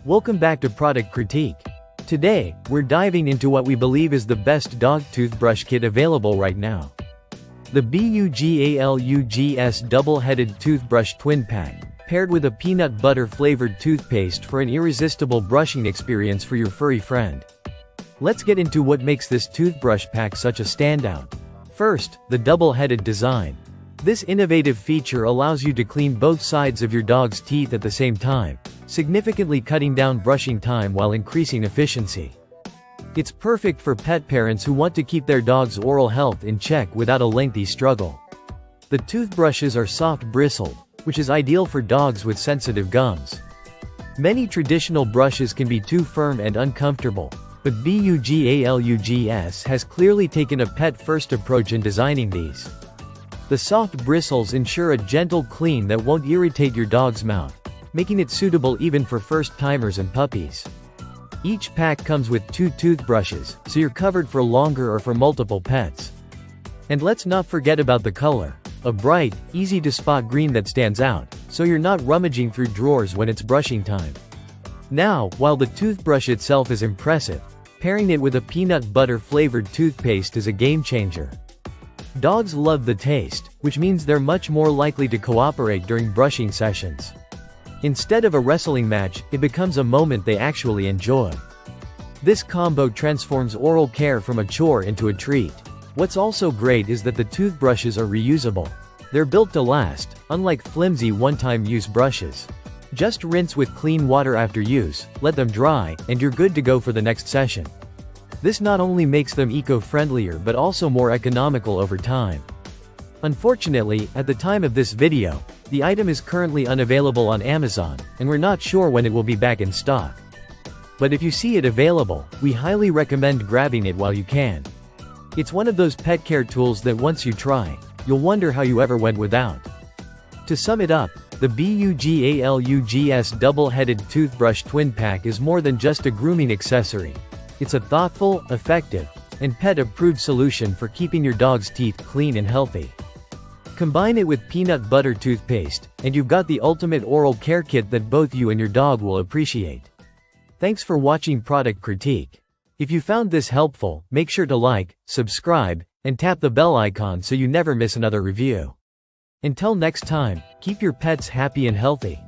Welcome back to Product Critique. Today, we're diving into what we believe is the best dog toothbrush kit available right now. The BUGALUGS Double-Headed Toothbrush Twin Pack, paired with a peanut butter-flavored toothpaste for an irresistible brushing experience for your furry friend. Let's get into what makes this toothbrush pack such a standout. First, the double-headed design. This innovative feature allows you to clean both sides of your dog's teeth at the same time, significantly cutting down brushing time while increasing efficiency. It's perfect for pet parents who want to keep their dog's oral health in check without a lengthy struggle. The toothbrushes are soft-bristled, which is ideal for dogs with sensitive gums. Many traditional brushes can be too firm and uncomfortable, but BUGALUGS has clearly taken a pet-first approach in designing these. The soft bristles ensure a gentle clean that won't irritate your dog's mouth, making it suitable even for first-timers and puppies. Each pack comes with 2 toothbrushes, so you're covered for longer or for multiple pets. And let's not forget about the color, a bright, easy-to-spot green that stands out, so you're not rummaging through drawers when it's brushing time. Now, while the toothbrush itself is impressive, pairing it with a peanut butter-flavored toothpaste is a game-changer. Dogs love the taste, which means they're much more likely to cooperate during brushing sessions. Instead of a wrestling match, it becomes a moment they actually enjoy. This combo transforms oral care from a chore into a treat. What's also great is that the toothbrushes are reusable. They're built to last, unlike flimsy one-time use brushes. Just rinse with clean water after use, let them dry, and you're good to go for the next session. This not only makes them eco-friendlier but also more economical over time. Unfortunately, at the time of this video, the item is currently unavailable on Amazon, and we're not sure when it will be back in stock. But if you see it available, we highly recommend grabbing it while you can. It's one of those pet care tools that once you try, you'll wonder how you ever went without. To sum it up, the BUGALUGS Double-Headed Toothbrush Twin Pack is more than just a grooming accessory. It's a thoughtful, effective, and pet-approved solution for keeping your dog's teeth clean and healthy. Combine it with peanut butter toothpaste, and you've got the ultimate oral care kit that both you and your dog will appreciate. Thanks for watching Product Critique. If you found this helpful, make sure to like, subscribe, and tap the bell icon so you never miss another review. Until next time, keep your pets happy and healthy.